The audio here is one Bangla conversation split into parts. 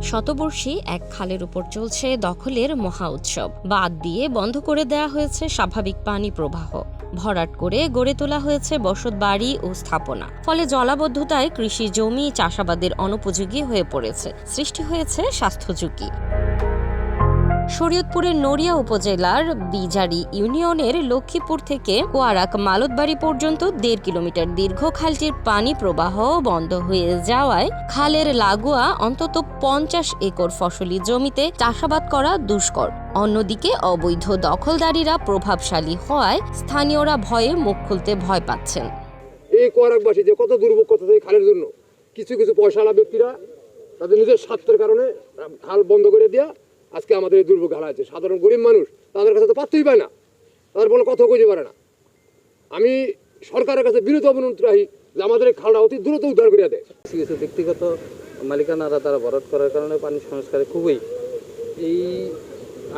শতবর্ষী এক খালের উপর চলছে দখলের মহা উৎসব। বাঁধ দিয়ে বন্ধ করে দেয়া হয়েছে স্বাভাবিক পানি প্রবাহ, ভরাট করে গড়ে তোলা হয়েছে বসতবাড়ি ও স্থাপনা। ফলে জলাবদ্ধতায় কৃষি জমি চাষাবাদের অনুপযোগী হয়ে পড়েছে, সৃষ্টি হয়েছে স্বাস্থ্য ঝুঁকি। শরীয়তপুরের নড়িয়া উপজেলার বিজারি ইউনিয়নের লক্ষ্মীপুর থেকে কোয়ারাক মালতবাড়ি পর্যন্ত ১.৫ কিলোমিটার দীর্ঘ খালটির পানি প্রবাহ বন্ধ হয়ে যাওয়ায় খালের লাগোয়া অন্তত ৫০ একর ফসলি জমিতে চাষাবাদ করা দুষ্কর। অন্যদিকে অবৈধ দখলদারিরা প্রভাবশালী হওয়ায় স্থানীয়রা ভয়ে মুখ খুলতে ভয় পাচ্ছেন। এই কোয়ারাকবাসী যে কত দুর্ভোগ করতেছে এই খালের জন্য, কিছু কিছু পয়সাওয়ালা ব্যক্তিরা তাদের নিজের স্বার্থের কারণে খাল বন্ধ করে দেওয়া আজকে আমাদের এই দুর্ভোগ হারাচ্ছে। সাধারণ গরিব মানুষ তাদের কাছে তো পাত্তই পায় না, তাদের কোনো কথা কইতে পারে না। আমি সরকারের কাছে বিরত অনুরোধ রাখি যে আমাদের এই খালটা অতি দ্রুত উদ্ধার করে দেয়। কিছু ব্যক্তিগত মালিকানারা তারা ভরাট করার কারণে পানি সংস্কারে খুবই এই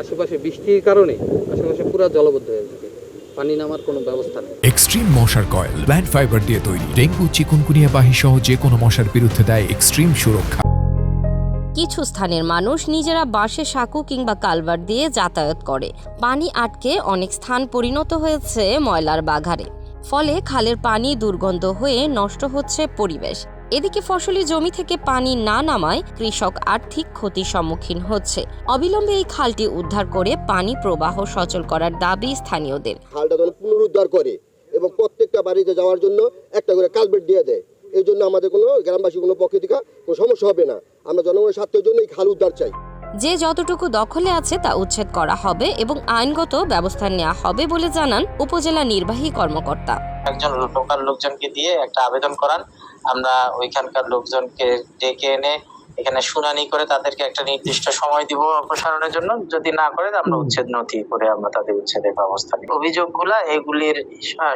আশেপাশে বৃষ্টির কারণে আশেপাশে পুরো জলবদ্ধ হয়ে থাকে, পানি নামার কোনো ব্যবস্থা নেই। এক্সট্রিম মশার কয়েল প্ল্যান্ট ফাইবার দিয়ে তৈরি, ডেঙ্গু চিকুনগুনিয়া বাহি সহ যে কোনো মশার বিরুদ্ধে দেয় এক্সট্রিম সুরক্ষা। কিছু স্থানের মানুষ নিজেরা বাঁশের সাঁকো কিংবা কালভার্ট দিয়ে যাতায়াত করে। পানি আটকে অনেক স্থান পরিণত হয়েছে ময়লার বাগারে, ফলে খালের পানি দুর্গন্ধ হয়ে নষ্ট হচ্ছে পরিবেশ। এদিকে ফসলি জমি থেকে পানি না নামায় কৃষক আর্থিক ক্ষতির সম্মুখীন হচ্ছে। অবিলম্বে এই খালটি উদ্ধার করে পানি প্রবাহ সচল করার দাবি স্থানীয়দের। খালটা যেন পুনরুদ্ধার করে এবং প্রত্যেকটা বাড়িতে যাওয়ার জন্য একটা করে কালভার্ট দিয়ে দেয়। এই জন্য আমাদের কোনো গ্রামবাসী কোনো পক্ষে থেকে কোনো সমস্যা হবে না। আমরা জনগণের স্বার্থের জন্য এই খাল উদ্ধার চাই। যে যতটুকু দখলে আছে তা উচ্ছেদ করা হবে এবং আইনগত ব্যবস্থা নেওয়া হবে বলে জানান উপজেলা নির্বাহী কর্মকর্তা। একজন লোকাল লোকজনকে দিয়ে একটা আবেদন করান, আমরা ওইখানকার লোকজনকে ডেকে এনে এখানে শুনানি করে তাদেরকে একটা নির্দিষ্ট সময় দিব অপসারণের জন্য। যদি না করে আমরা উচ্ছেদ নথি করে আমরা তাদের উচ্ছেদের ব্যবস্থা নিই। অভিযোগগুলা এগুলির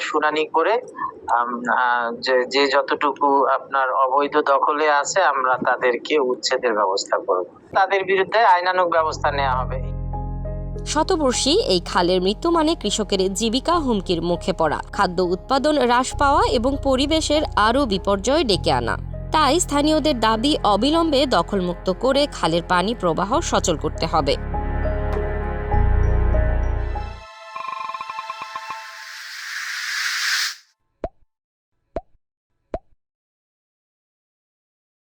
শুনানি করে যে যতটুকু আপনার অবৈধ দখলে আছে আমরা তাদেরকে উচ্ছেদের ব্যবস্থা করব, তাদের বিরুদ্ধে আইনানুগ ব্যবস্থা নেওয়া হবে। শতবর্ষী এই খালের মৃত্যু মানে কৃষকের জীবিকা হুমকির মুখে পড়া, খাদ্য উৎপাদন হ্রাস পাওয়া এবং পরিবেশের আরও বিপর্যয় ডেকে আনা। তাই স্থানীয়দের দাবি অবিলম্বে দখলমুক্ত করে খালের পানি প্রবাহ সচল করতে হবে।